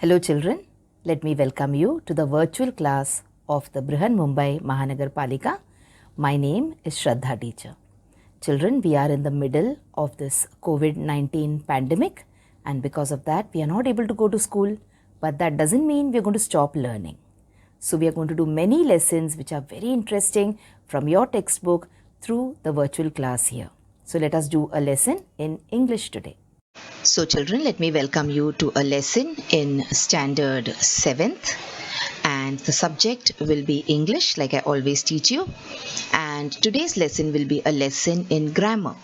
Hello children, let me welcome you to the virtual class of the Brihan Mumbai Mahanagar Palika. My name is Shraddha teacher. Children, we are in the middle of this COVID-19 pandemic, and because of that we are not able to go to school, but that doesn't mean we are going to stop learning. So we are going to do many lessons which are very interesting from your textbook through the virtual class here. So let us do a lesson in English today. So children, let me welcome you to a lesson in standard 7th, and the subject will be English like I always teach you, and today's lesson will be a lesson in grammar.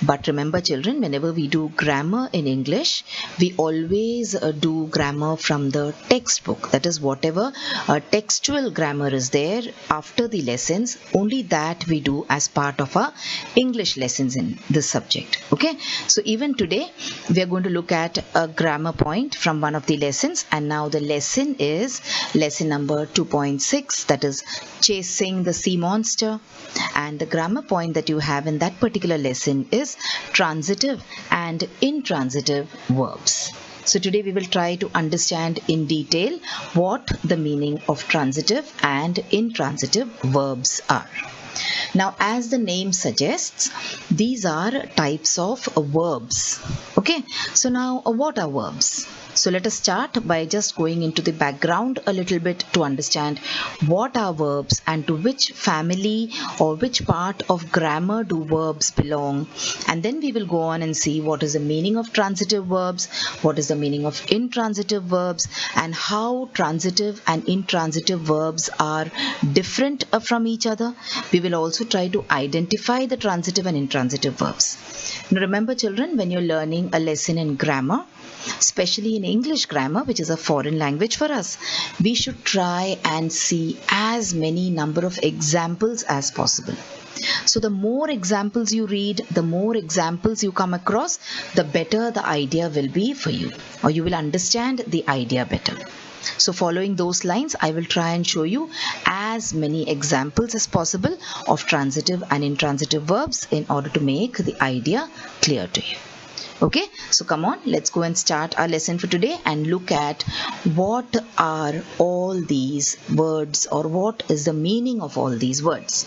But remember children, whenever we do grammar in English, we always do grammar from the textbook. That is, whatever textual grammar is there after the lessons, only that we do as part of our English lessons in this subject. Okay, so even today we are going to look at a grammar point from one of the lessons, and now the lesson is lesson number 2.6, that is chasing the sea monster, and the grammar point that you have in that particular lesson is transitive and intransitive verbs. So today we will try to understand in detail what the meaning of transitive and intransitive verbs are. Now, as the name suggests, these are types of verbs. Okay, so now what are verbs? So let us start by just going into the background a little bit to understand what are verbs and to which family or which part of grammar do verbs belong, and then we will go on and see what is the meaning of transitive verbs, what is the meaning of intransitive verbs, and how transitive and intransitive verbs are different from each other. We will also try to identify the transitive and intransitive verbs. Now remember children, when you're learning a lesson in grammar, especially in English grammar, which is a foreign language for us, we should try and see as many number of examples as possible. So the more examples you read, the more examples you come across, the better the idea will be for you, or you will understand the idea better. So following those lines, I will try and show you as many examples as possible of transitive and intransitive verbs in order to make the idea clear to you. Okay, so come on, let's go and start our lesson for today and look at what are all these words, or what is the meaning of all these words.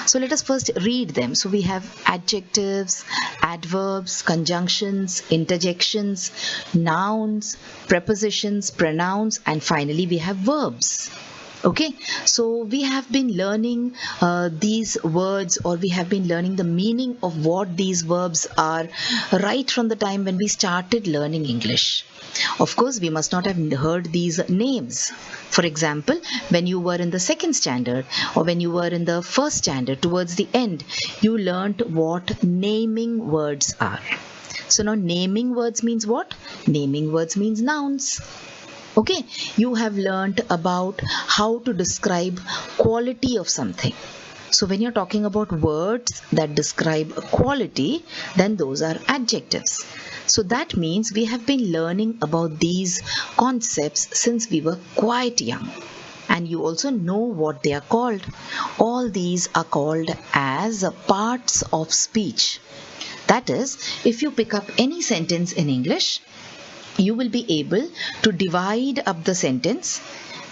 So let us first read them. So we have adjectives, adverbs, conjunctions, interjections, nouns, prepositions, pronouns, and finally we have verbs. Okay, so we have been learning these words, or we have been learning the meaning of what these verbs are right from the time when we started learning English. Of course, we must not have heard these names. For example, when you were in the second standard or when you were in the first standard, towards the end, you learnt what naming words are. So now naming words means what? Naming words means nouns. Okay, you have learnt about how to describe quality of something. So when you're talking about words that describe quality, then those are adjectives. So that means we have been learning about these concepts since we were quite young. And you also know what they are called. All these are called as parts of speech. That is, if you pick up any sentence in English, you will be able to divide up the sentence,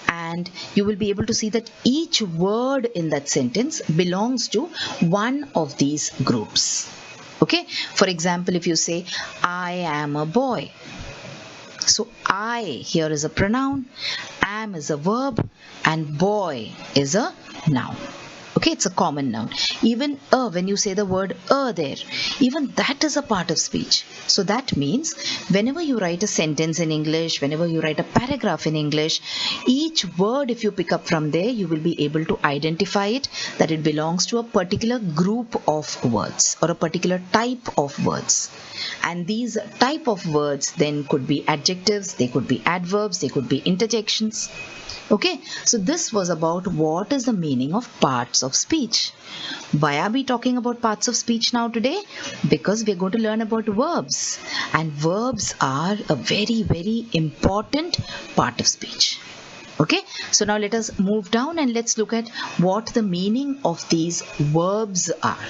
and you will be able to see that each word in that sentence belongs to one of these groups. Okay, for example, if you say, I am a boy. So I here is a pronoun, am is a verb, and boy is a noun. Okay, it's a common noun. Even when you say the word there, even that is a part of speech. So that means whenever you write a sentence in English, whenever you write a paragraph in English, each word, if you pick up from there, you will be able to identify it, that it belongs to a particular group of words or a particular type of words. And these type of words then could be adjectives, they could be adverbs, they could be interjections. Okay, so this was about what is the meaning of parts of speech. Why are we talking about parts of speech now today? Because we are going to learn about verbs, and verbs are a very, very important part of speech. Okay, so now let us move down and let's look at what the meaning of these verbs are.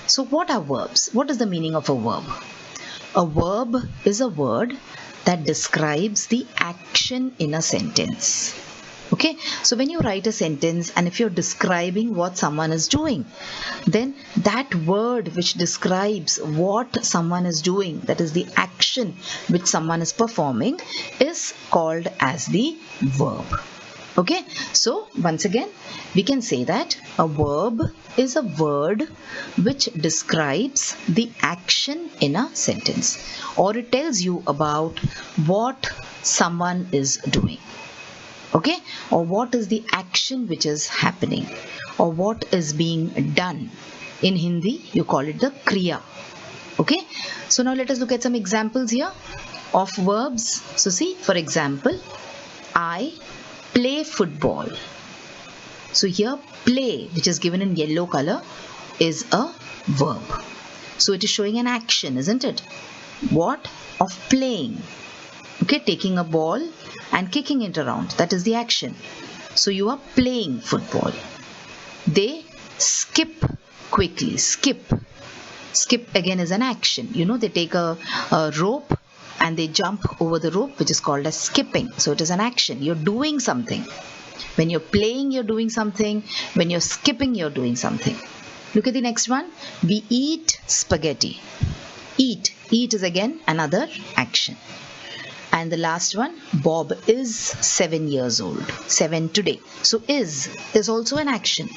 So what are verbs? What is the meaning of a verb? A verb is a word that describes the action in a sentence. Okay, so when you write a sentence and if you're describing what someone is doing, then that word which describes what someone is doing, that is the action which someone is performing, is called as the verb. Okay, so once again we can say that a verb is a word which describes the action in a sentence, or it tells you about what someone is doing. Okay, or what is the action which is happening, or what is being done. In Hindi you call it the kriya. Okay, so now let us look at some examples here of verbs. So see, for example, I play football. So here play, which is given in yellow color, is a verb. So it is showing an action, isn't it? What? Of playing. Okay, taking a ball and kicking it around, that is the action. So you are playing football. They skip quickly. Skip again is an action. You know, they take a rope and they jump over the rope, which is called as skipping. So it is an action. You're doing something. When you're playing, you're doing something. When you're skipping, you're doing something. Look at the next one. We eat spaghetti. Eat is again another action. And the last one, Bob is 7 years old. 7 today. So is also an action.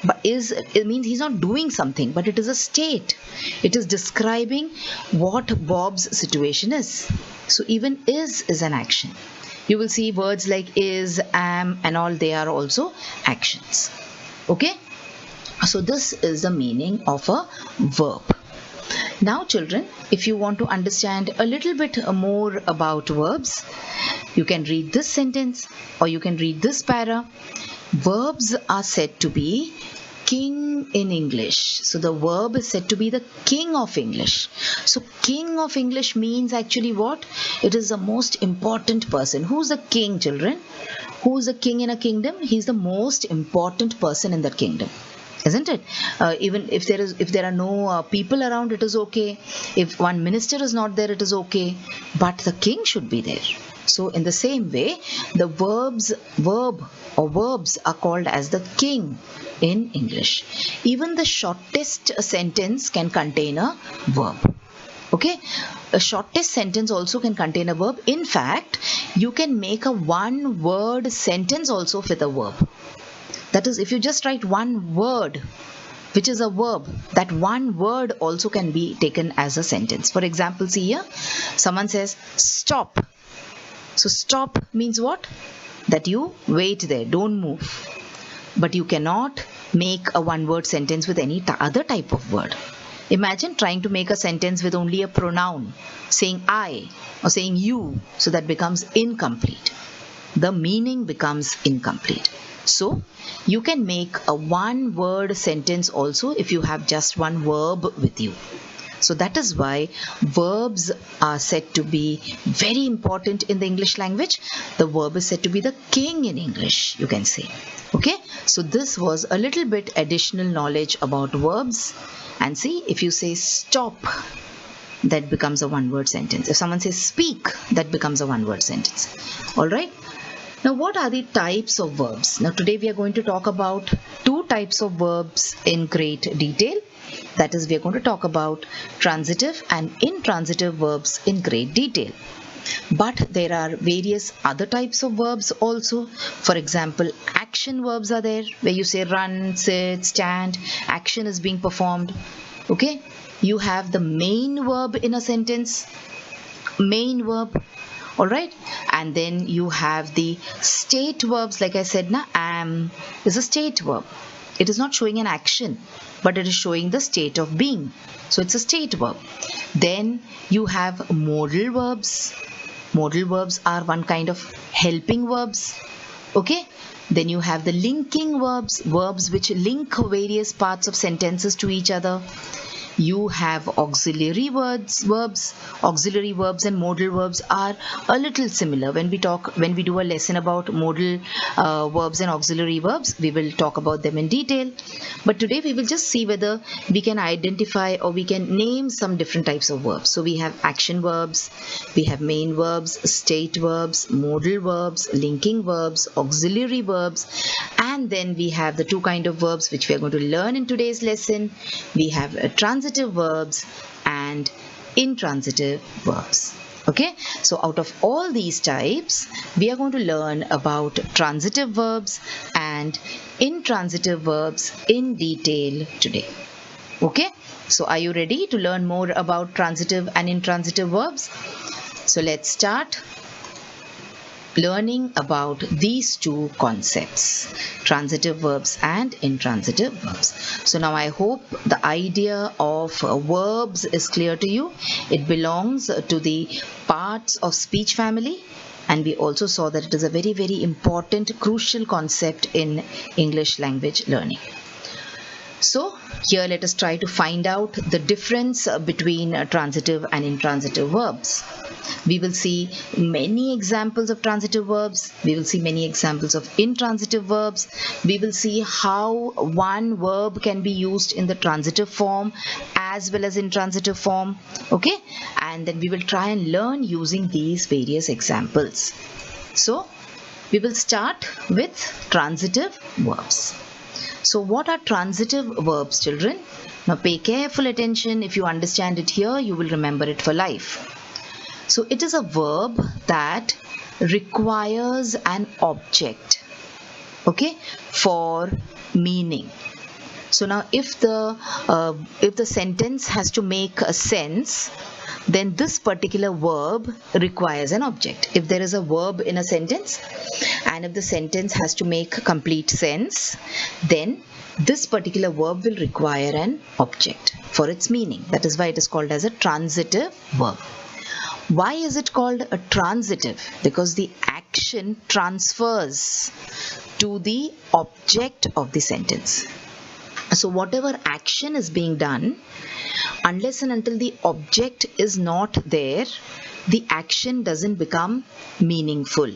But it means he's not doing something, but it is a state. It is describing what Bob's situation is. So even is an action. You will see words like is, am, and all, they are also actions. Okay? So this is the meaning of a verb. Now children, if you want to understand a little bit more about verbs, you can read this sentence or you can read this para. Verbs are said to be king in English. So the verb is said to be the king of English. So king of English means actually what? It is the most important person. Who's the king, children? Who's the king in a kingdom? He's the most important person in that kingdom. Isn't it? Even if there are no people around, it is okay. If one minister is not there, it is okay. But the king should be there. So in the same way, the verbs are called as the king in English. Even the shortest sentence can contain a verb. Okay, a shortest sentence also can contain a verb. In fact, you can make a one-word sentence also with a verb. That is, if you just write one word, which is a verb, that one word also can be taken as a sentence. For example, see here, someone says stop. So stop means what? That you wait there, don't move. But you cannot make a one-word sentence with any other type of word. Imagine trying to make a sentence with only a pronoun, saying I or saying you, so that becomes incomplete. The meaning becomes incomplete. So you can make a one-word sentence also if you have just one verb with you. So that is why verbs are said to be very important in the English language. The verb is said to be the king in English, you can say. Okay, so this was a little bit additional knowledge about verbs. And see, if you say stop, that becomes a one-word sentence. If someone says speak, that becomes a one-word sentence. All right. Now, what are the types of verbs? Now, today we are going to talk about two types of verbs in great detail. That is, we are going to talk about transitive and intransitive verbs in great detail. But there are various other types of verbs also. For example, action verbs are there, where you say run, sit, stand, action is being performed. Okay, you have the main verb in a sentence, main verb. Alright, and then you have the state verbs. Like I said, am is a state verb. It is not showing an action, but it is showing the state of being. So it's a state verb. Then you have modal verbs. Modal verbs are one kind of helping verbs. Okay, then you have the linking verbs, verbs which link various parts of sentences to each other. you have auxiliary verbs. Auxiliary verbs and modal verbs are a little similar. When we do a lesson about modal verbs and auxiliary verbs, we will talk about them in detail. But today we will just see whether we can identify or we can name some different types of verbs. So we have action verbs, we have main verbs, state verbs, modal verbs, linking verbs, auxiliary verbs, and then we have the two kind of verbs which we are going to learn in today's lesson. We have transitive verbs and intransitive verbs. Okay, so out of all these types, we are going to learn about transitive verbs and intransitive verbs in detail today. Okay, so are you ready to learn more about transitive and intransitive verbs? So let's start learning about these two concepts, transitive verbs and intransitive verbs. So now I hope the idea of verbs is clear to you. It belongs to the parts of speech family, and we also saw that it is a very, very important, crucial concept in English language learning. So here let us try to find out the difference between transitive and intransitive verbs. We will see many examples of transitive verbs. We will see many examples of intransitive verbs. We will see how one verb can be used in the transitive form as well as intransitive form. Okay, and then we will try and learn using these various examples. So we will start with transitive verbs. So what are transitive verbs, children? Now pay careful attention. If you understand it here, you will remember it for life. So it is a verb that requires an object, okay, for meaning. So now if the sentence has to make a sense, then this particular verb requires an object. If there is a verb in a sentence and if the sentence has to make complete sense, then this particular verb will require an object for its meaning. That is why it is called as a transitive verb. Why is it called a transitive? Because the action transfers to the object of the sentence. So whatever action is being done, unless and until the object is not there, the action doesn't become meaningful.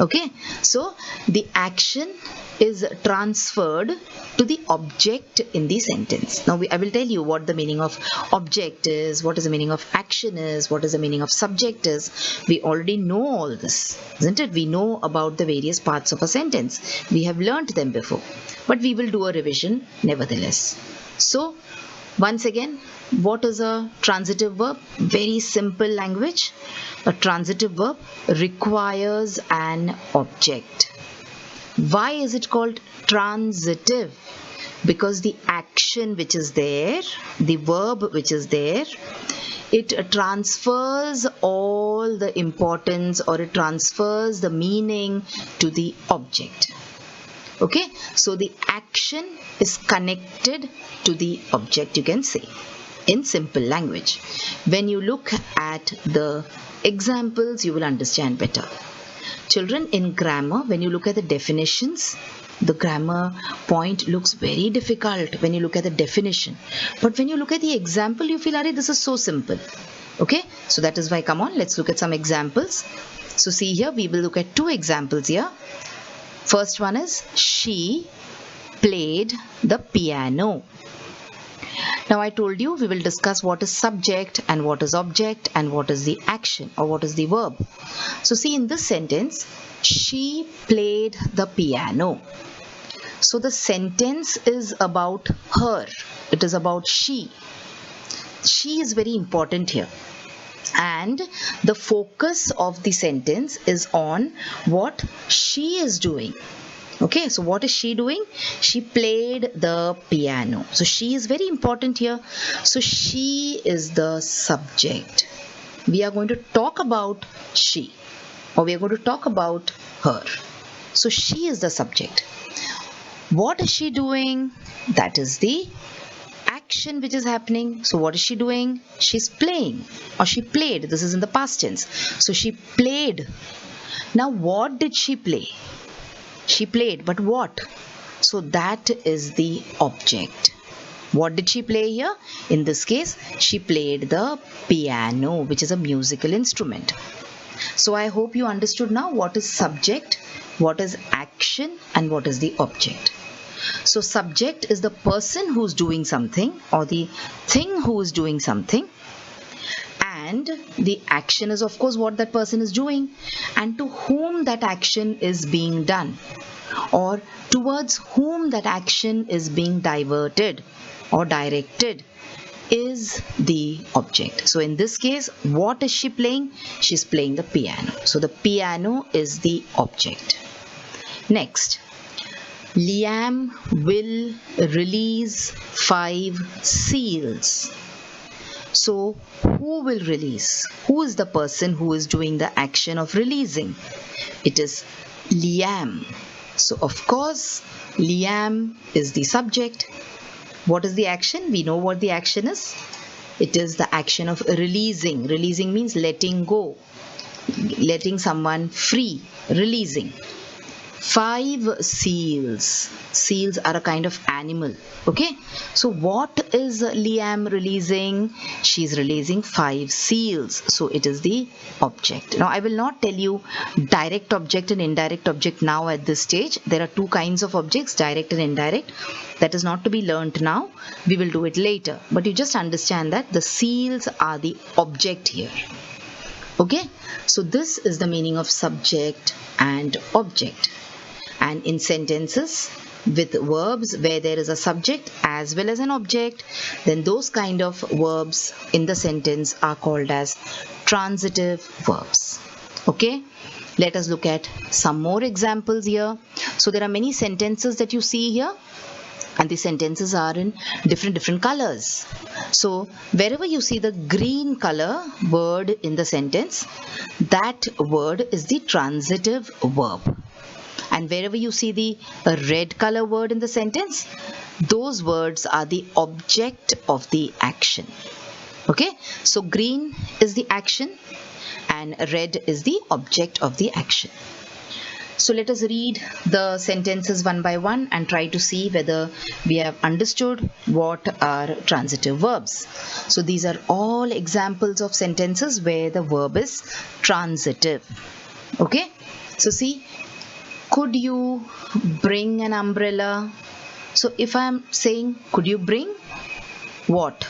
Okay, so the action is transferred to the object in the sentence. Now I will tell you what the meaning of object is, what is the meaning of action is, what is the meaning of subject is. We already know all this, isn't it? We know about the various parts of a sentence. We have learnt them before, but we will do a revision nevertheless. So once again, what is a transitive verb? Very simple language. A transitive verb requires an object. Why is it called transitive? Because the action which is there, the verb which is there, it transfers all the importance, or it transfers the meaning to the object. Okay, so the action is connected to the object, you can say, in simple language. When you look at the examples, you will understand better. Children, in grammar, when you look at the definitions, the grammar point looks very difficult when you look at the definition. But when you look at the example, you feel, this is so simple. Okay, so that is why, come on, let's look at some examples. So see here, we will look at two examples here. First one is, she played the piano. Now I told you we will discuss what is subject and what is object and what is the action or what is the verb. So see, in this sentence, she played the piano. So the sentence is about her. It is about she. She is very important here. And the focus of the sentence is on what she is doing. Okay, so what is she doing? She played the piano. So she is very important here. So she is the subject. We are going to talk about she, or we are going to talk about her. So she is the subject. What is she doing? That is the action which is happening. So what is she doing? She's playing, or she played. This is in the past tense. So she played. Now what did she play? She played, but what? So that is the object. What did she play here? In this case, she played the piano, which is a musical instrument. So I hope you understood now what is subject, what is action, and what is the object. So subject is the person who's doing something or the thing who is doing something, and the action is of course what that person is doing and to whom that action is being done or towards whom that action is being diverted or directed is the object. So in this case, what is she playing? She's playing the piano. So the piano is the object. Next, Liam will release 5 seals. So who will release? Who is the person who is doing the action of releasing? It is Liam. So of course, Liam is the subject. What is the action? We know what the action is. It is the action of releasing. Releasing means letting go, letting someone free, releasing. 5 seals. Seals are a kind of animal. Okay. So what is Liam releasing? She's releasing 5 seals. So it is the object. Now I will not tell you direct object and indirect object now at this stage. There are 2 kinds of objects, direct and indirect. That is not to be learnt now. We will do it later. But you just understand that the seals are the object here. Okay. So this is the meaning of subject and object. And in sentences with verbs where there is a subject as well as an object, then those kind of verbs in the sentence are called as transitive verbs. Okay, let us look at some more examples here. So there are many sentences that you see here, and the sentences are in different colors. So wherever you see the green color word in the sentence, that word is the transitive verb. And wherever you see the red color word in the sentence, those words are the object of the action. Okay, so green is the action and red is the object of the action. So let us read the sentences one by one and try to see whether we have understood what are transitive verbs. So these are all examples of sentences where the verb is transitive. Okay, so see, could you bring an umbrella? So if I am saying, could you bring what?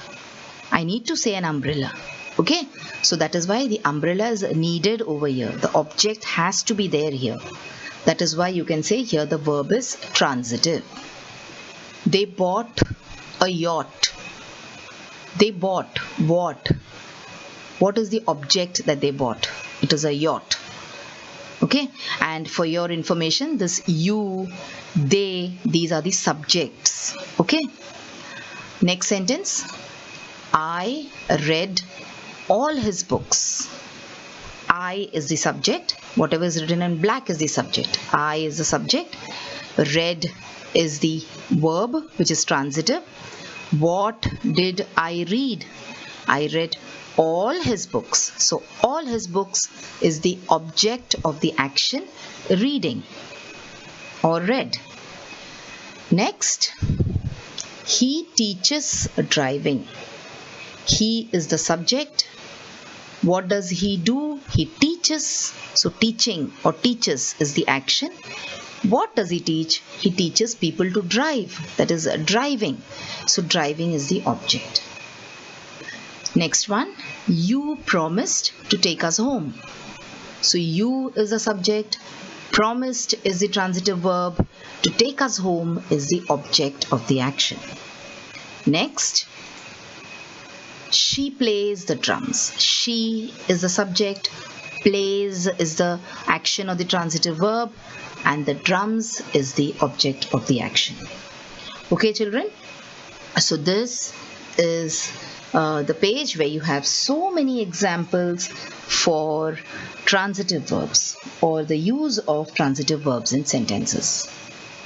I need to say an umbrella. Okay, so that is why the umbrella is needed over here. The object has to be there here. That is why you can say here the verb is transitive. They bought a yacht. They bought what? What is the object that they bought? It is a yacht. Okay, and for your information, this you, they, these are the subjects. Okay, next sentence. I read all his books. I is the subject. Whatever is written in black is the subject. I is the subject. Read is the verb, which is transitive. What did I read? I read all his books. So all his books is the object of the action reading or read. Next, he teaches driving. He is the subject. What does he do? He teaches. So teaching or teaches is the action. What does he teach? He teaches people to drive. That is driving. So driving is the object. Next one, you promised to take us home. So you is the subject, promised is the transitive verb, to take us home is the object of the action. Next, she plays the drums. She is the subject, plays is the action of the transitive verb, and the drums is the object of the action. Okay, children? So this is the page where you have so many examples for transitive verbs or the use of transitive verbs in sentences.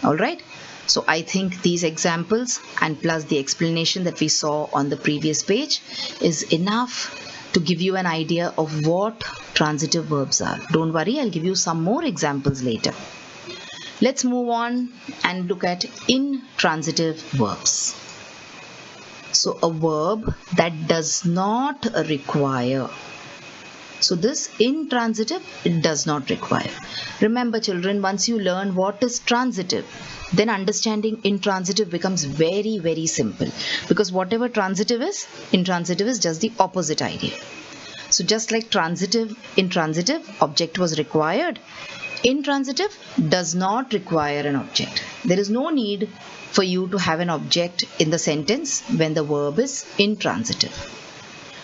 Alright, so I think these examples and plus the explanation that we saw on the previous page is enough to give you an idea of what transitive verbs are. Don't worry, I'll give you some more examples later. Let's move on and look at intransitive verbs. So a verb that does not require. So this intransitive, it does not require. Remember children, once you learn what is transitive, then understanding intransitive becomes very, very simple. Because whatever transitive is, intransitive is just the opposite idea. So just like transitive, intransitive, object was required. Intransitive does not require an object. There is no need for you to have an object in the sentence when the verb is intransitive.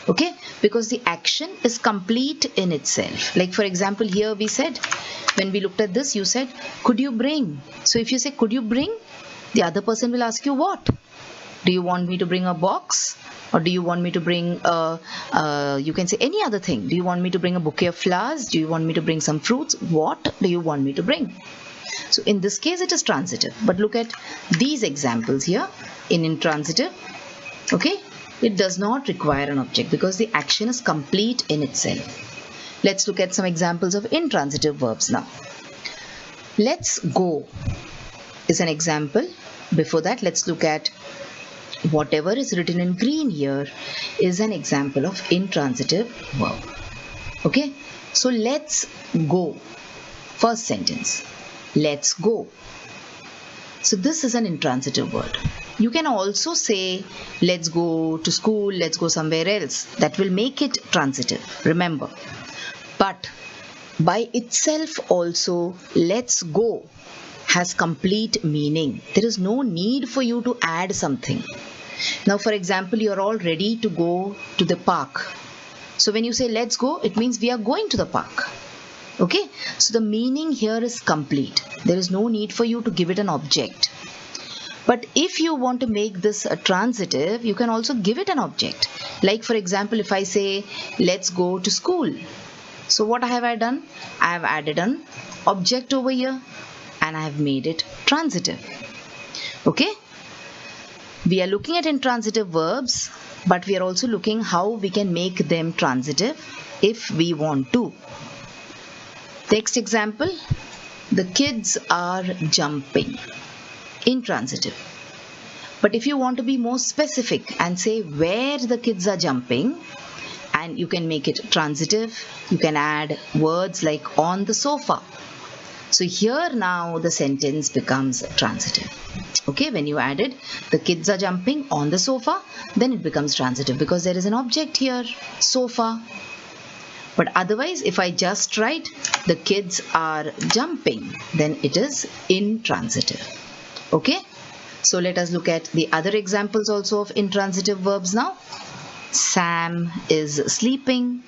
Okay, because the action is complete in itself. Like for example, here we said, when we looked at this, you said, could you bring? So if you say, could you bring? The other person will ask you, what? Do you want me to bring a box? Or do you want me to bring, you can say any other thing. Do you want me to bring a bouquet of flowers? Do you want me to bring some fruits? What do you want me to bring? So in this case, it is transitive. But look at these examples here in intransitive. Okay. It does not require an object because the action is complete in itself. Let's look at some examples of intransitive verbs now. Let's go is an example. Before that, let's look at whatever is written in green here is an example of intransitive verb. Okay, so let's go. First sentence, let's go. So this is an intransitive word. You can also say, let's go to school, let's go somewhere else. That will make it transitive, remember. But by itself also, let's go has complete meaning. There is no need for you to add something. Now, for example, you're all ready to go to the park. So when you say let's go, it means we are going to the park. Okay, so the meaning here is complete. There is no need for you to give it an object. But if you want to make this a transitive, you can also give it an object. Like for example, if I say, let's go to school. So what have I done? I have added an object over here and I have made it transitive. Okay? We are looking at intransitive verbs, but we are also looking how we can make them transitive if we want to. Next example, the kids are jumping. Intransitive. But if you want to be more specific and say where the kids are jumping, and you can make it transitive, you can add words like on the sofa. So here now the sentence becomes transitive. Okay, when you added the kids are jumping on the sofa, then it becomes transitive because there is an object here, sofa. But otherwise, if I just write the kids are jumping, then it is intransitive. Okay, so let us look at the other examples also of intransitive verbs now. Sam is sleeping.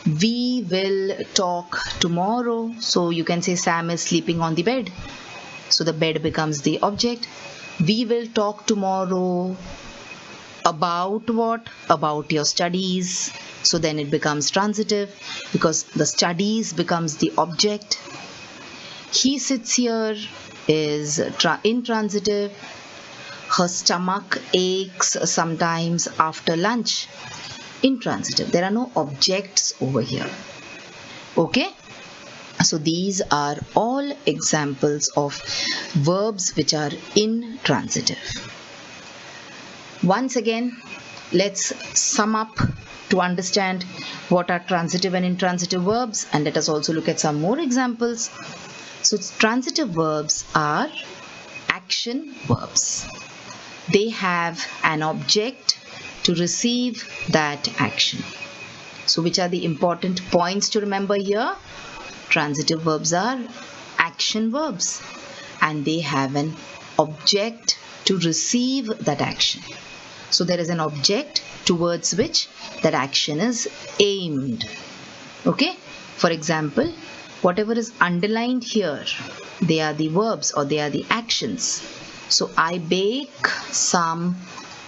We will talk tomorrow. So you can say Sam is sleeping on the bed. So the bed becomes the object. We will talk tomorrow about what? About your studies. So then it becomes transitive because the studies becomes the object. He sits here is intransitive. Her stomach aches sometimes after lunch. Intransitive. There are no objects over here. Okay? So these are all examples of verbs which are intransitive. Once again, let's sum up to understand what are transitive and intransitive verbs, and let us also look at some more examples. So transitive verbs are action verbs. They have an object to receive that action. So which are the important points to remember here? Transitive verbs are action verbs and they have an object to receive that action. So there is an object towards which that action is aimed. Okay? For example, whatever is underlined here, they are the verbs or they are the actions. So I bake some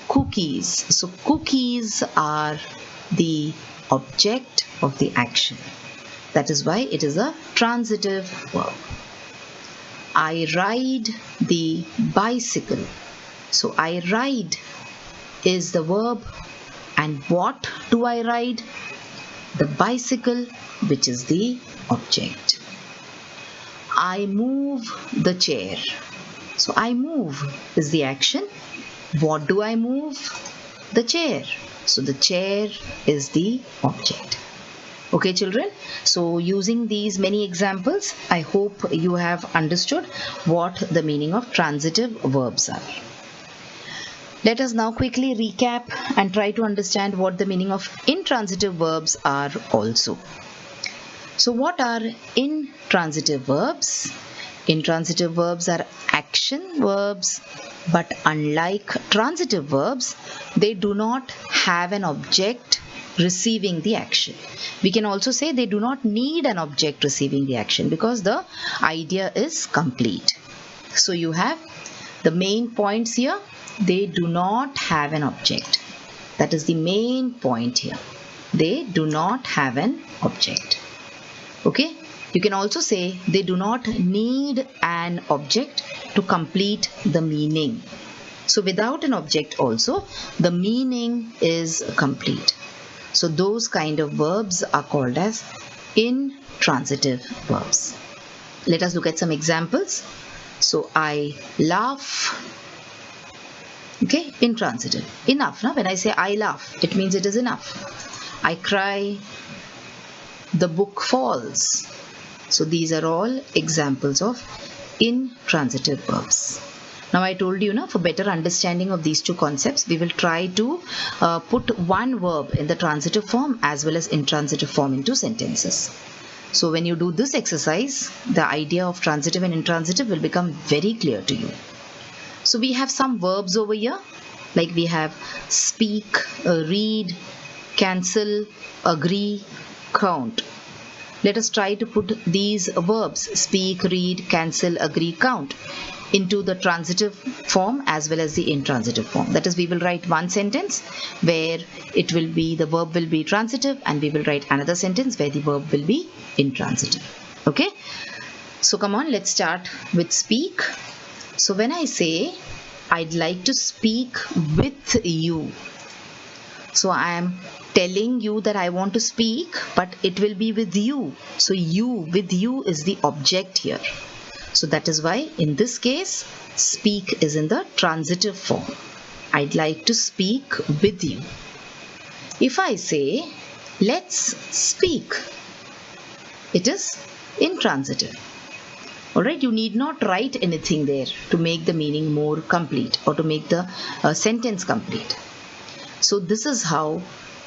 cookies. So cookies are the object of the action. That is why it is a transitive verb. I ride the bicycle. So I ride is the verb, and what do I ride? The bicycle, which is the object. I move the chair. So I move is the action What do I move? The chair. So the chair is the object. Okay, children. So using these many examples, I hope you have understood what the meaning of transitive verbs are. Let us now quickly recap and try to understand what the meaning of intransitive verbs are also. So what are intransitive verbs? Intransitive verbs are action verbs, but unlike transitive verbs, they do not have an object receiving the action. We can also say they do not need an object receiving the action because the idea is complete. So you have the main points here. They do not have an object. That is the main point here. They do not have an object. Okay? You can also say they do not need an object to complete the meaning. So without an object also, the meaning is complete. So those kind of verbs are called as intransitive verbs. Let us look at some examples. So I laugh. Okay, intransitive. Enough. When I say I laugh, it means it is enough. I cry. The book falls. So these are all examples of intransitive verbs. Now I told you, for better understanding of these two concepts, we will try to put one verb in the transitive form as well as intransitive form into sentences. So when you do this exercise, the idea of transitive and intransitive will become very clear to you. So we have some verbs over here, like we have speak, read, cancel, agree, count. Let us try to put these verbs, speak, read, cancel, agree, count, into the transitive form as well as the intransitive form. That is, we will write one sentence where it will be, the verb will be transitive, and we will write another sentence where the verb will be intransitive. Okay? So come on, let's start with speak. So when I say, I'd like to speak with you. So I am telling you that I want to speak, but it will be with you. So you, with you is the object here. So that is why in this case, speak is in the transitive form. I'd like to speak with you. If I say, let's speak, it is intransitive. Alright, you need not write anything there to make the meaning more complete or to make the sentence complete. So this is how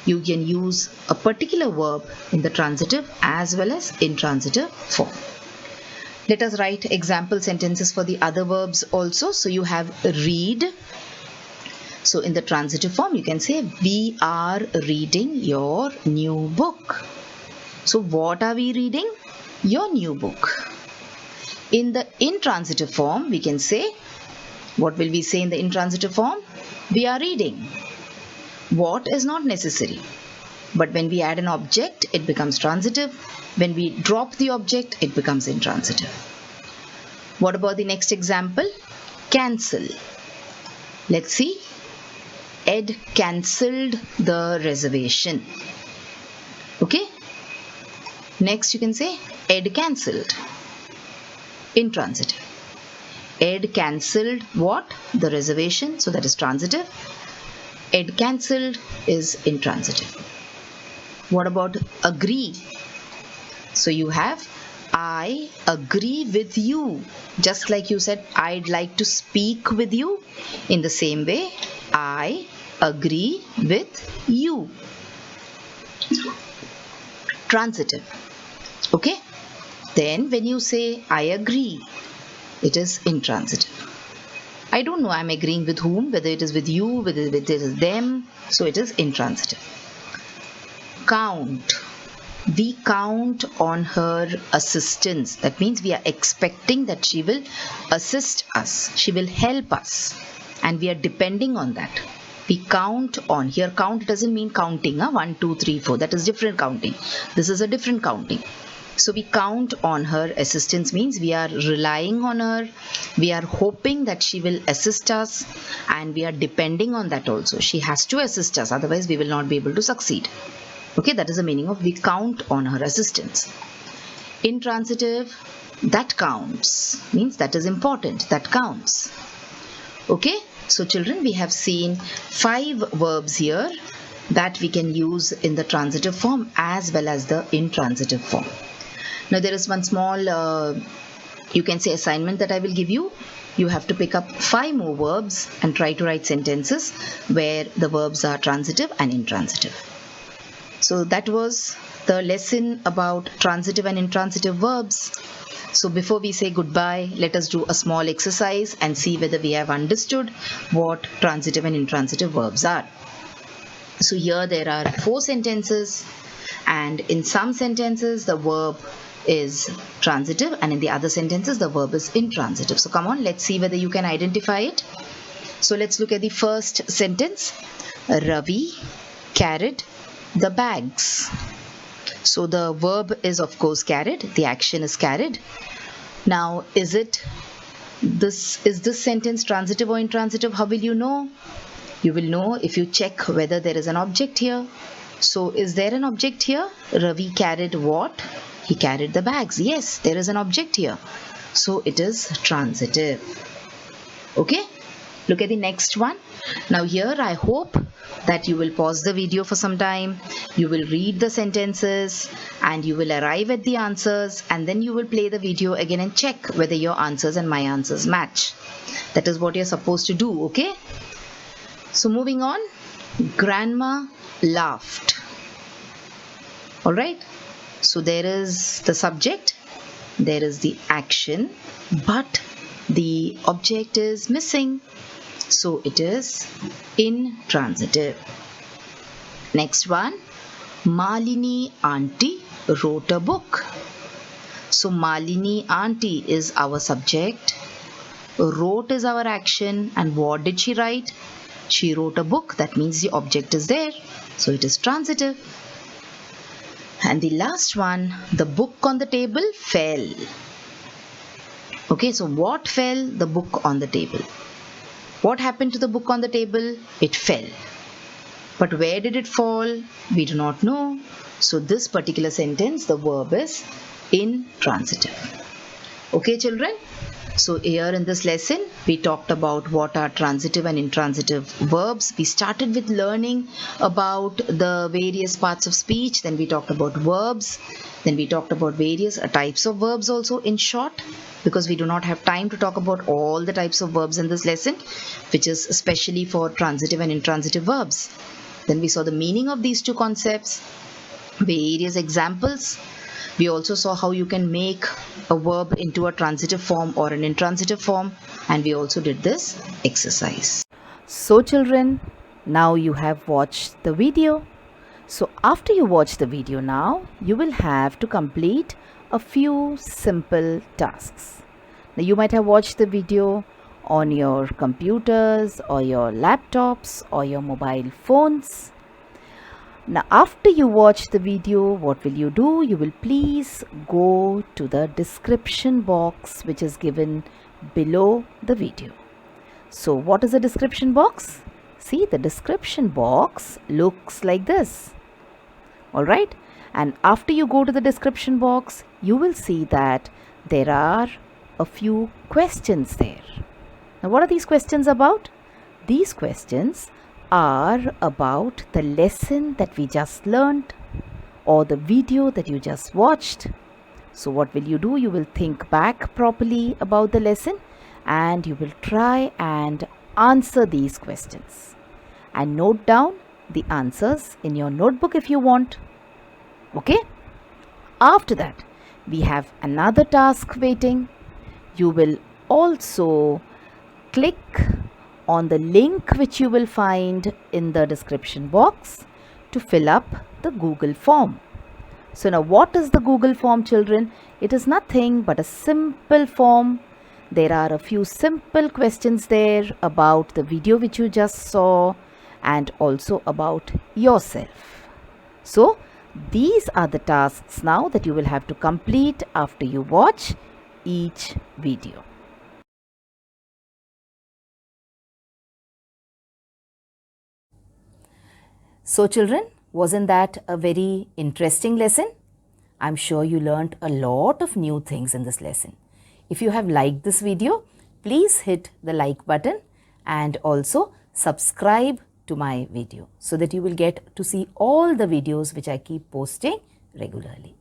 you can use a particular verb in the transitive as well as intransitive form. Let us write example sentences for the other verbs also. So you have read. So in the transitive form, you can say, we are reading your new book. So what are we reading? Your new book. In the intransitive form, we can say, what will we say in the intransitive form? We are reading. What is not necessary. But when we add an object, it becomes transitive. When we drop the object, it becomes intransitive. What about the next example? Cancel. Let's see. Ed cancelled the reservation. Okay. Next you can say, Ed cancelled. Intransitive. Ed cancelled what? The reservation. So that is transitive. Ed cancelled is intransitive. What about agree? So you have, I agree with you. Just like you said, I'd like to speak with you. In the same way, I agree with you. Transitive. Okay? Then when you say, I agree, it is intransitive. I don't know I'm agreeing with whom, whether it is with you, whether it is them. So it is intransitive. Count. We count on her assistance. That means we are expecting that she will assist us. She will help us. And we are depending on that. We count on. Here count doesn't mean counting. 1, 2, 3, 4. That is different counting. This is a different counting. So we count on her assistance means we are relying on her. We are hoping that she will assist us. And we are depending on that also. She has to assist us. Otherwise we will not be able to succeed. Okay, that is the meaning of we count on her assistance. Intransitive, that counts, means that is important, that counts. Okay, So children, we have seen 5 verbs here that we can use in the transitive form as well as the intransitive form. Now there is one small, you can say, assignment that I will give you. You have to pick up 5 more verbs and try to write sentences where the verbs are transitive and intransitive. So that was the lesson about transitive and intransitive verbs. So before we say goodbye, let us do a small exercise and see whether we have understood what transitive and intransitive verbs are. So here there are 4 sentences, and in some sentences the verb is transitive and in the other sentences the verb is intransitive. So come on, let's see whether you can identify it. So let's look at the first sentence. Ravi carried the bags. So the verb is of course carried, the action is carried. Now is this sentence transitive or intransitive? How will you know? You will know if you check whether there is an object here. So is there an object here? Ravi carried what? He carried the bags. Yes, there is an object here. So it is transitive. Okay? Look at the next one. Now here I hope that you will pause the video for some time. You will read the sentences and you will arrive at the answers, and then you will play the video again and check whether your answers and my answers match. That is what you're supposed to do. Okay? So moving on. Grandma laughed. Alright? So there is the subject, there is the action, but the object is missing. So it is intransitive. Next one. Malini auntie wrote a book. So Malini auntie is our subject, wrote is our action, and what did she write? She wrote a book. That means the object is there. So it is transitive. And the last one, the book on the table fell. Okay, so what fell? The book on the table. What happened to the book on the table? It fell. But where did it fall? We do not know. So this particular sentence, the verb is intransitive. Okay, children? So here in this lesson, we talked about what are transitive and intransitive verbs. We started with learning about the various parts of speech. Then we talked about verbs. Then we talked about various types of verbs also in short, because we do not have time to talk about all the types of verbs in this lesson, which is especially for transitive and intransitive verbs. Then we saw the meaning of these two concepts, various examples. We also saw how you can make a verb into a transitive form or an intransitive form, and we also did this exercise. So children, now you have watched the video. So after you watch the video now, you will have to complete a few simple tasks. Now you might have watched the video on your computers or your laptops or your mobile phones. Now after you watch the video, what will you do? You will please go to the description box which is given below the video. So what is the description box? See, the description box looks like this. Alright, and after you go to the description box, you will see that there are a few questions there. Now what are these questions about? These questions are about the lesson that we just learned or the video that you just watched. So what will you do? You will think back properly about the lesson and you will try and answer these questions and note down the answers in your notebook if you want. Okay? After that, we have another task waiting. You will also click on the link which you will find in the description box to fill up the Google form. So now what is the Google form, children? It is nothing but a simple form. There are a few simple questions there about the video which you just saw and also about yourself. So these are the tasks now that you will have to complete after you watch each video. So children, wasn't that a very interesting lesson? I'm sure you learnt a lot of new things in this lesson. If you have liked this video, please hit the like button and also subscribe to my video so that you will get to see all the videos which I keep posting regularly.